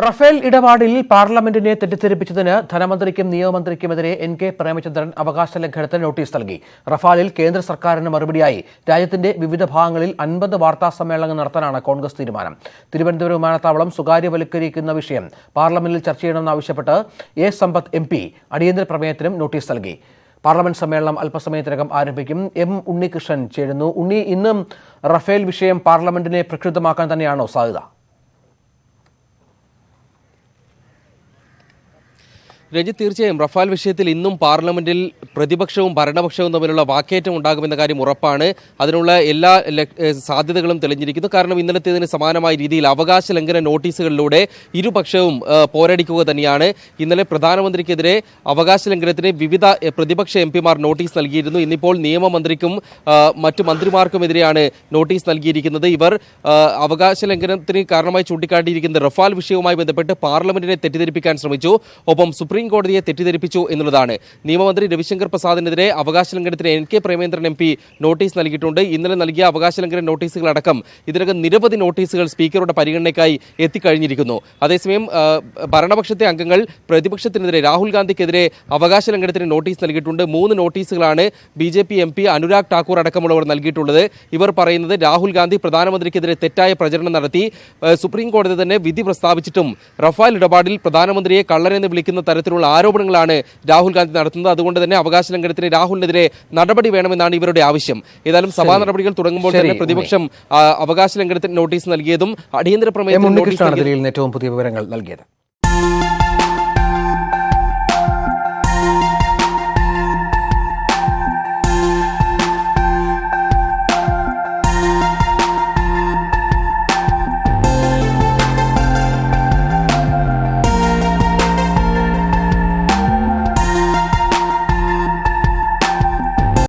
Rafale ഇടപാടിൽ പാർലമെന്റിനെ തെറ്റിദ്ധരിപ്പിച്ചതിന് ധനമന്ത്രിക്കും നിയമമന്ത്രിക്കുമെതിരെ N.K.. Premachandran അവകാശ ലംഘനത്തിന് നോട്ടീസ് നൽകി. റഫാലിൽ കേന്ദ്ര സർക്കാരിന് മറുപടിയായി രാജ്യത്തിന്റെ വിവിധ ഭാഗങ്ങളിൽ 50 വാർത്താ സമ്മേളനങ്ങൾ നടത്താനാണ് കോൺഗ്രസ് തീരുമാനം. തിരുവനന്തപുരം വിമാനത്താവളം സ്വകാര്യവൽക്കരിക്കുന്ന വിഷയം പാർലമെന്റിൽ ചർച്ച ചെയ്യണമെന്നാവശ്യപ്പെട്ട് എ. Sampath MP. അടിയന്തര പ്രമേയത്തിനും നോട്ടീസ് നൽകി. പാർലമെന്റ് സമ്മേളനം അല്പസമയത്തിനകം ആരംഭിക്കും. എം. ഉണ്ണികൃഷ്ണൻ ചേരുന്നു. ഇന്നും റഫേൽ വിഷയം പാർലമെന്റിനെ പ്രക്ഷുബ്ധമാക്കാൻ തന്നെയാണോ സാധ്യത? രഞ്ജിത്ത്, തീർച്ചയായും റഫാൽ വിഷയത്തിൽ ഇന്നും പാർലമെന്റിൽ പ്രതിപക്ഷവും ഭരണപക്ഷവും തമ്മിലുള്ള വാക്കേറ്റം ഉണ്ടാകുമെന്ന കാര്യം ഉറപ്പാണ്. അതിനുള്ള എല്ലാ സാധ്യതകളും തെളിഞ്ഞിരിക്കുന്നു. കാരണം ഇന്നലത്തേതിന് സമാനമായ രീതിയിൽ അവകാശ ലംഘന നോട്ടീസുകളിലൂടെ ഇരുപക്ഷവും പോരടിക്കുക തന്നെയാണ്. ഇന്നലെ പ്രധാനമന്ത്രിക്കെതിരെ അവകാശ ലംഘനത്തിന് വിവിധ പ്രതിപക്ഷ എംപിമാർ നോട്ടീസ് നൽകിയിരുന്നു. ഇന്നിപ്പോൾ നിയമമന്ത്രിക്കും മറ്റു മന്ത്രിമാർക്കുമെതിരെയാണ് നോട്ടീസ് നൽകിയിരിക്കുന്നത്. ഇവർ അവകാശ ലംഘനത്തിന് കാരണമായി ചൂണ്ടിക്കാട്ടിയിരിക്കുന്നത് റഫാൽ വിഷയവുമായി ബന്ധപ്പെട്ട് പാർലമെന്റിനെ തെറ്റിദ്ധരിപ്പിക്കാൻ ശ്രമിച്ചു, ഒപ്പം സുപ്രീം കോടതിയെ തെറ്റിദ്ധരിപ്പിച്ചു എന്നുള്ളതാണ്. നിയമമന്ത്രി രവിശങ്കർ പ്രസാദിനെതിരെ അവകാശ ലംഘനത്തിന് എൻ.കെ. പ്രേമചന്ദ്രൻ എം.പി. നോട്ടീസ് നൽകിയിട്ടുണ്ട്. ഇന്നലെ നൽകിയ അവകാശ ലംഘന നോട്ടീസുകളടക്കം ഇതിനകം നിരവധി നോട്ടീസുകൾ സ്പീക്കറുടെ പരിഗണനയ്ക്കായി എത്തിക്കഴിഞ്ഞിരിക്കുന്നു. അതേസമയം ഭരണപക്ഷത്തെ അംഗങ്ങൾ പ്രതിപക്ഷത്തിനെതിരെ രാഹുൽ ഗാന്ധിക്കെതിരെ അവകാശ ലംഘനത്തിന് നോട്ടീസ് നൽകിയിട്ടുണ്ട്. 3 നോട്ടീസുകളാണ് ബി.ജെ.പി. എം.പി. അനുരാഗ് ഠാക്കൂർ അടക്കമുള്ളവർ നൽകിയിട്ടുള്ളത്. ഇവർ പറയുന്നത് രാഹുൽ ഗാന്ധി പ്രധാനമന്ത്രിക്കെതിരെ തെറ്റായ പ്രചരണം നടത്തി, സുപ്രീം കോടതി തന്നെ വിധി പ്രസ്താവിച്ചിട്ടും റഫാൽ ഇടപാടിൽ പ്രധാനമന്ത്രിയെ കള്ളനെന്ന് വിളിക്കുന്ന തരത്തിലുള്ള ആരോപണങ്ങളാണ് രാഹുൽ ഗാന്ധി നടത്തുന്നത്. അതുകൊണ്ട് തന്നെ അവകാശ ലംഘനത്തിന് രാഹുലിനെതിരെ നടപടി വേണമെന്നാണ് ഇവരുടെ ആവശ്യം. ഏതായാലും സഭാ നടപടികൾ തുടങ്ങുമ്പോൾ തന്നെ പ്രതിപക്ഷം അവകാശ ലംഘനത്തിന് നോട്ടീസ് നൽകിയതും അടിയന്തര പ്രമേയത്തിന് നോട്ടീസ് ഏറ്റവും പുതിയ വിവരങ്ങൾ നൽകിയത്.